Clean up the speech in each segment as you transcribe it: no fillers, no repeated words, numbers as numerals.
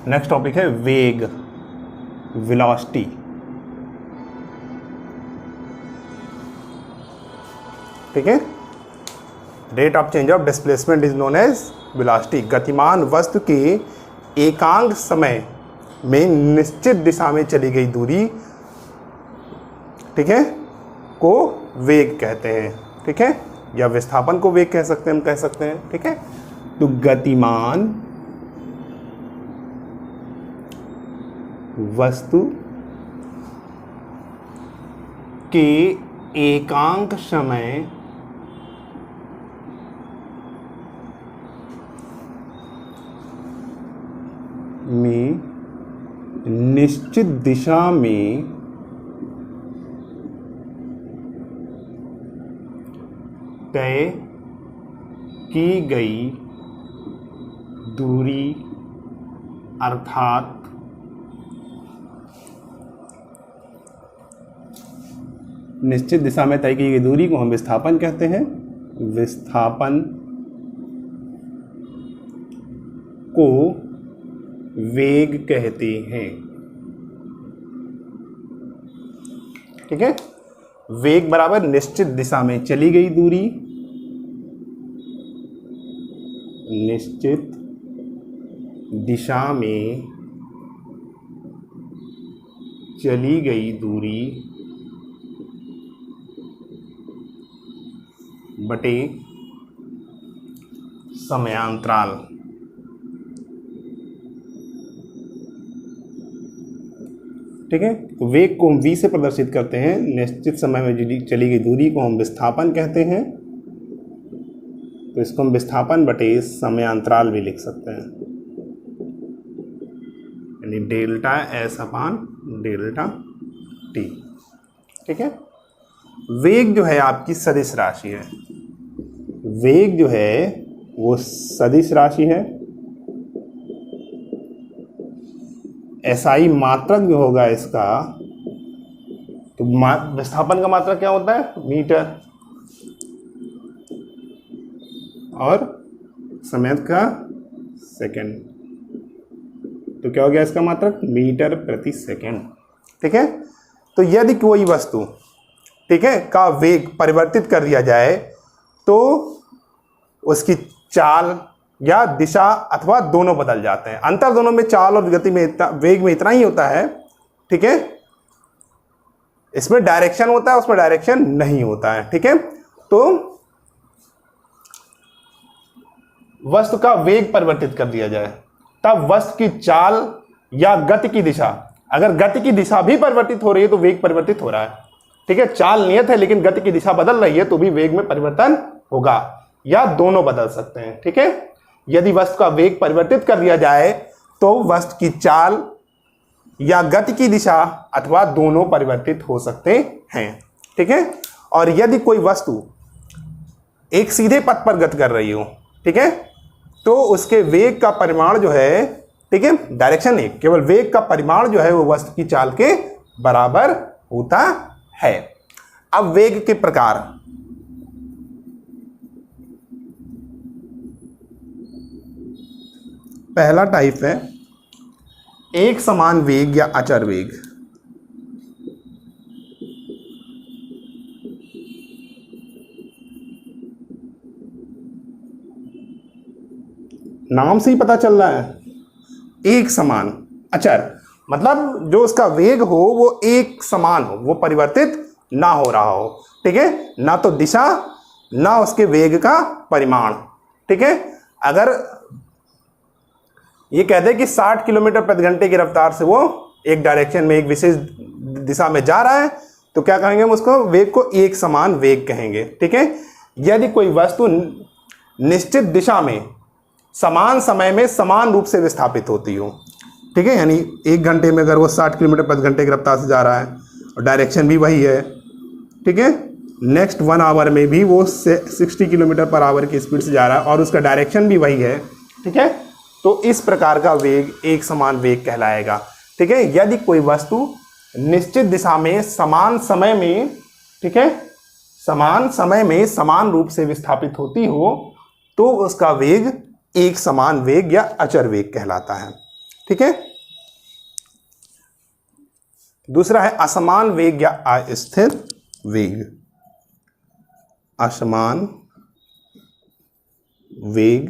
Next topic है वेग, velocity. ठीक है, rate of change of displacement is known as velocity. गतिमान वस्तु के एकांक समय में निश्चित दिशा में चली गई दूरी, ठीक है, को वेग कहते हैं। ठीक है, या विस्थापन को वेग कह सकते हैं, हम कह सकते हैं। ठीक है, तो गतिमान वस्तु के एकांक समय में निश्चित दिशा में तय की गई दूरी अर्थात निश्चित दिशा में तय की गई दूरी को हम विस्थापन कहते हैं। विस्थापन को वेग कहते हैं। ठीक है, वेग बराबर निश्चित दिशा में चली गई दूरी, निश्चित दिशा में चली गई दूरी बटे समयांतराल। ठीक है, तो वेग को हम v से प्रदर्शित करते हैं, निश्चित समय में चली गई दूरी को हम विस्थापन कहते हैं। तो इसको हम विस्थापन बटे समयांतराल भी लिख सकते हैं, यानी डेल्टा एस अपान डेल्टा टी। ठीक है, वेग जो है आपकी सदिश राशि है। वेग जो है वो सदिश राशि है। एसआई मात्रक जो होगा इसका, तो विस्थापन का मात्रक क्या होता है? मीटर, और समय का सेकंड। तो क्या हो गया इसका मात्रक? मीटर प्रति सेकंड। ठीक है, तो यदि कोई वस्तु, ठीक है, का वेग परिवर्तित कर दिया जाए तो उसकी चाल या दिशा अथवा दोनों बदल जाते हैं। अंतर दोनों में चाल और गति में वेग में इतना ही होता है। ठीक है, इसमें डायरेक्शन होता है, उसमें डायरेक्शन नहीं होता है। ठीक है, तो वस्तु का वेग परिवर्तित कर दिया जाए तब वस्तु की चाल या गति की दिशा, अगर गति की दिशा भी परिवर्तित हो रही है तो वेग परिवर्तित हो रहा है। ठीक है, चाल नियत है लेकिन गति की दिशा बदल रही है तो भी वेग में परिवर्तन होगा, या दोनों बदल सकते हैं। ठीक है, यदि वस्तु का वेग परिवर्तित कर दिया जाए तो वस्तु की चाल या गति की दिशा अथवा दोनों परिवर्तित हो सकते हैं। ठीक है, और यदि कोई वस्तु एक सीधे पथ पर गति कर रही हो, ठीक है, तो उसके वेग का परिमाण जो है, ठीक है, डायरेक्शन नहीं, केवल वेग का परिमाण जो है वो वस्तु की चाल के बराबर होता है। अब वेग के प्रकार, पहला टाइप है एक समान वेग या अचर वेग। नाम से ही पता चल रहा है, एक समान। अचर मतलब जो उसका वेग हो वो एक समान हो, वो परिवर्तित ना हो रहा हो। ठीक है, ना तो दिशा ना उसके वेग का परिमाण। ठीक है, अगर ये कहते हैं कि 60 किलोमीटर प्रति घंटे की रफ्तार से वो एक डायरेक्शन में, एक विशेष दिशा में जा रहा है, तो क्या कहेंगे हम उसको? वेग को एक समान वेग कहेंगे। ठीक है, यदि कोई वस्तु निश्चित दिशा में समान समय में समान रूप से विस्थापित होती हो, ठीक है, यानी एक घंटे में अगर वो 60 किलोमीटर प्रति घंटे की रफ्तार से जा रहा है और डायरेक्शन भी वही है, ठीक है, नेक्स्ट 1 आवर में भी वो 60 किलोमीटर पर आवर की स्पीड से जा रहा है और उसका डायरेक्शन भी वही है। ठीक है, तो इस प्रकार का वेग एक समान वेग कहलाएगा। ठीक है, यदि कोई वस्तु निश्चित दिशा में समान समय में, ठीक है, समान समय में समान रूप से विस्थापित होती हो तो उसका वेग एक समान वेग या अचर वेग कहलाता है। ठीक है। दूसरा है असमान वेग या अस्थिर वेग। असमान वेग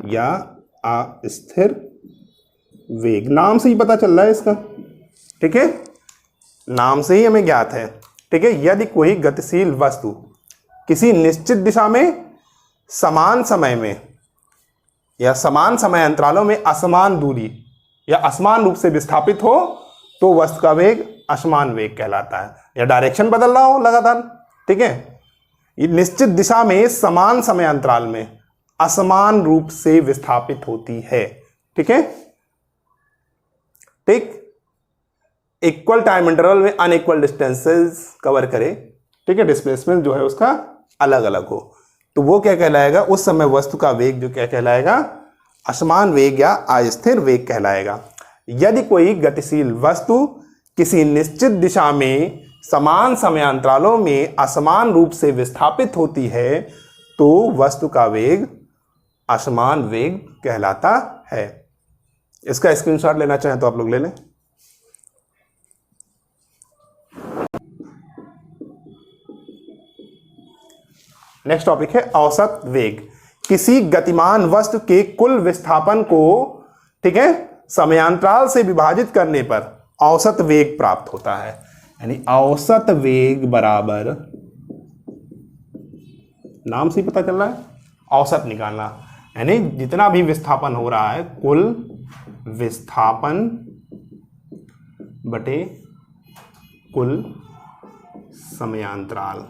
या अस्थिर वेग, नाम से ही पता चल रहा है इसका, ठीक है, नाम से ही हमें ज्ञात है, ठीक है। यदि कोई गतिशील वस्तु किसी निश्चित दिशा में समान समय में या समान समय अंतरालों में असमान दूरी या असमान रूप से विस्थापित हो तो वस्तु का वेग असमान वेग कहलाता है, या डायरेक्शन बदल रहा हो लगातार, ठीक है। ये निश्चित दिशा में समान समय अंतराल में असमान रूप से विस्थापित होती है, ठीक है, ठीक। इक्वल टाइम इंटरवल में अनइक्वल डिस्टेंसेस कवर करे, ठीक है, डिस्प्लेसमेंट जो है उसका अलग अलग हो, तो वो क्या कहलाएगा, उस समय वस्तु का वेग जो क्या कहलाएगा, असमान वेग या अस्थिर वेग कहलाएगा। यदि कोई गतिशील वस्तु किसी निश्चित दिशा में समान समयांतरालों में असमान रूप से विस्थापित होती है तो वस्तु का वेग असमान वेग कहलाता है। इसका स्क्रीनशॉट लेना चाहें तो आप लोग ले लें। नेक्स्ट टॉपिक है औसत वेग। किसी गतिमान वस्तु के कुल विस्थापन को, ठीक है, समयांतराल से विभाजित करने पर औसत वेग प्राप्त होता है। यानी औसत वेग बराबर, नाम से ही पता चल रहा है, औसत निकालना, यानी जितना भी विस्थापन हो रहा है कुल विस्थापन बटे कुल समयांतराल।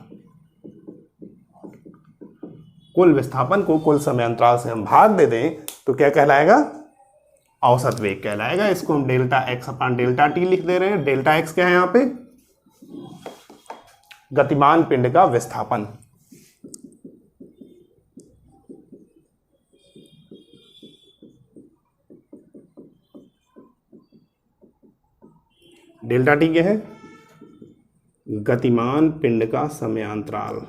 कुल विस्थापन को कुल समयांतराल से हम भाग दे दें तो क्या कहलाएगा, औसत वेग कहलाएगा। इसको हम delta x upon delta T लिख दे रहे हैं। डेल्टा एक्स क्या है यहां पे, गतिमान पिंड का विस्थापन, डेल्टा टी क्या है, गतिमान पिंड का समयांतराल।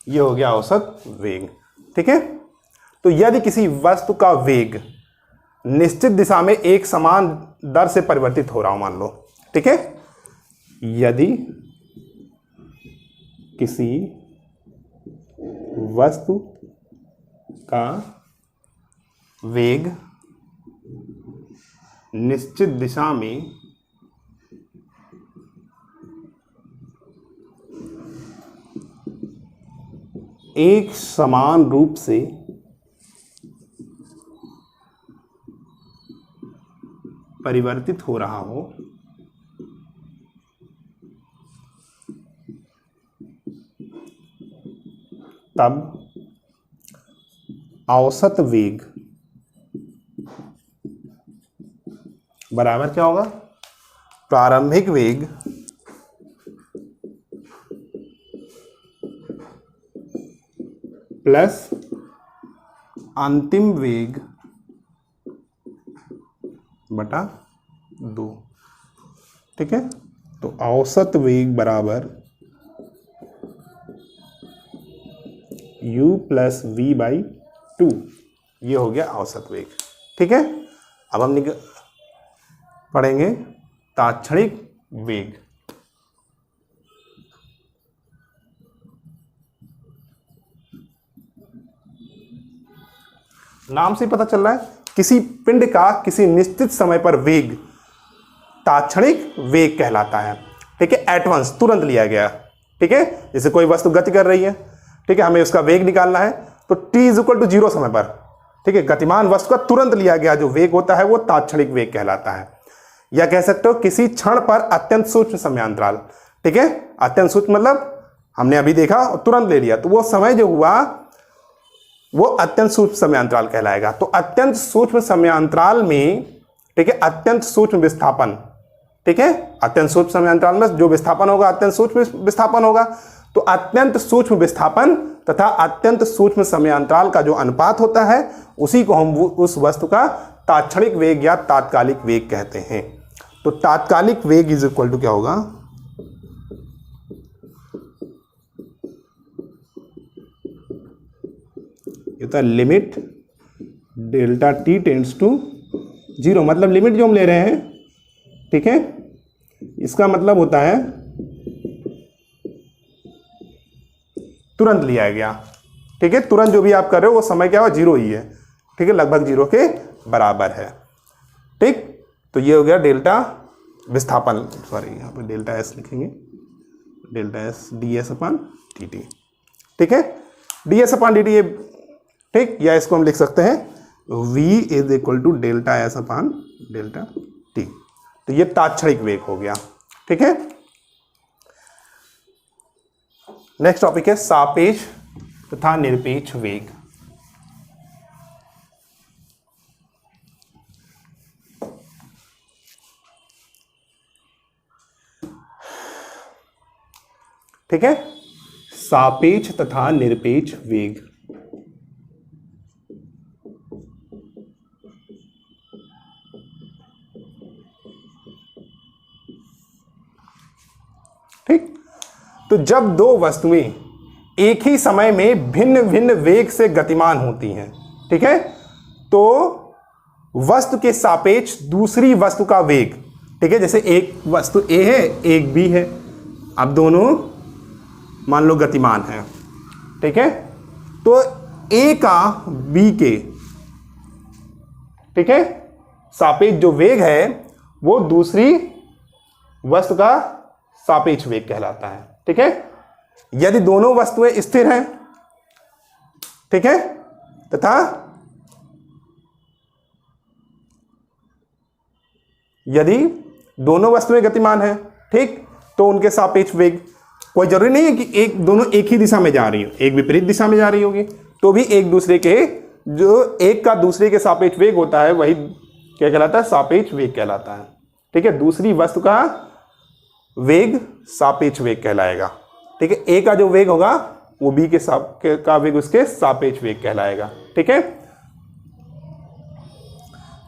ये हो गया औसत वेग, ठीक है। तो यदि किसी वस्तु का वेग निश्चित दिशा में एक समान दर से परिवर्तित हो रहा हो, मान लो, ठीक है, यदि किसी वस्तु का वेग निश्चित दिशा में एक समान रूप से परिवर्तित हो रहा हो तब औसत वेग बराबर क्या होगा, प्रारंभिक वेग प्लस अंतिम वेग बटा 2, ठीक है। तो औसत वेग बराबर u प्लस वी बाई 2, ये हो गया औसत वेग, ठीक है। अब हम पढ़ेंगे तात्क्षणिक वेग। नाम से पता चल रहा है, किसी पिंड का किसी निश्चित समय पर वेग तात्क्षणिक वेग कहलाता है, ठीक है, एट वंस, तुरंत लिया गया, ठीक है। जैसे कोई वस्तु गति कर रही है, ठीक है, हमें उसका वेग निकालना है तो t = 0 समय पर, ठीक है, गतिमान वस्तु का तुरंत लिया गया जो वेग होता है वो तात्क्षणिक वेग कहलाता है। या कह सकते हो किसी क्षण पर अत्यंत सूक्ष्म समयांतराल, ठीक है, अत्यंत सूक्ष्म मतलब हमने अभी देखा और तुरंत ले लिया, तो वो समय जो हुआ वो अत्यंत सूक्ष्म समयांतराल कहलाएगा। तो अत्यंत सूक्ष्म समयांतराल में, ठीक है, अत्यंत सूक्ष्म विस्थापन, ठीक है, अत्यंत सूक्ष्म समयांतराल में जो विस्थापन होगा अत्यंत सूक्ष्म विस्थापन होगा। तो अत्यंत सूक्ष्म विस्थापन तथा अत्यंत सूक्ष्म समयांतराल का जो अनुपात होता है उसी को हम उस वस्तु का तात्क्षणिक वेग या तात्कालिक वेग कहते हैं। तो तात्कालिक वेग इज इक्वल टू क्या होगा, ये होता है limit delta t tends to 0, मतलब लिमिट जो हम ले रहे हैं, ठीक है, इसका मतलब होता है तुरंत लिया गया, ठीक है, तुरंत जो भी आप कर रहे हो वो समय क्या हुआ, 0 ही है, ठीक है, लगभग 0 के बराबर है, ठीक। तो ये हो गया डेल्टा विस्थापन, सॉरी यहाँ पर डेल्टा एस लिखेंगे, delta s d s upon t t, ठीक है, d s upon d t, ये ठीक, या इसको हम लिख सकते हैं v is equal to delta s upon delta t. तो ये तात्क्षणिक वेग हो गया, ठीक है। नेक्स्ट टॉपिक है सापेक्ष तथा निरपेक्ष वेग। ठीक है, सापेक्ष तथा निरपेक्ष वेग। ठीक, तो जब दो वस्तुएं एक ही समय में भिन्न भिन्न वेग से गतिमान होती हैं, ठीक है, तो वस्तु के सापेक्ष दूसरी वस्तु का वेग, ठीक है, जैसे एक वस्तु A है, एक B है, अब दोनों मान लो गतिमान है, ठीक है, तो A का B के, ठीक है, सापेक्ष जो वेग है वो दूसरी वस्तु का सापेक्ष वेग कहलाता है, ठीक है। यदि दोनों वस्तुएं स्थिर हैं, ठीक है, तथा यदि दोनों वस्तुएं गतिमान हैं, ठीक, तो उनके सापेक्ष वेग, कोई जरूरी नहीं है कि दोनों एक ही दिशा में जा रही हो, एक विपरीत दिशा में जा रही होगी तो भी एक दूसरे के, जो एक का दूसरे के सापेक्ष वेग होता है वही क्या कहलाता है, सापेक्ष वेग कहलाता है, ठीक है। दूसरी वस्तु का वेग सापेक्ष वेग कहलाएगा, ठीक है। ए का जो वेग होगा वो बी का वेग उसके सापेक्ष वेग कहलाएगा, ठीक है।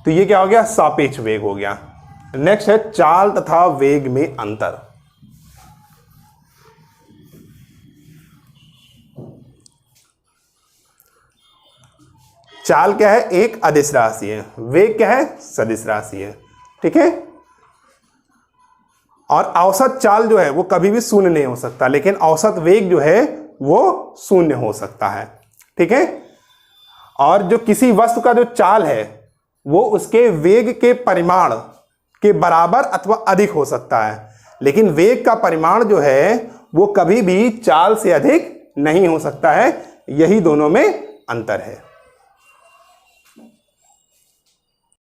तो ये क्या हो गया, सापेक्ष वेग हो गया। नेक्स्ट है चाल तथा वेग में अंतर। चाल क्या है, एक अदिश राशि है, वेग क्या है, सदिश राशि है, ठीक है। और औसत चाल जो है वो कभी भी शून्य नहीं हो सकता, लेकिन औसत वेग जो है वो शून्य हो सकता है, ठीक है। और जो किसी वस्तु का जो चाल है वो उसके वेग के परिमाण के बराबर अथवा अधिक हो सकता है, लेकिन वेग का परिमाण जो है वो कभी भी चाल से अधिक नहीं हो सकता है, यही दोनों में अंतर है।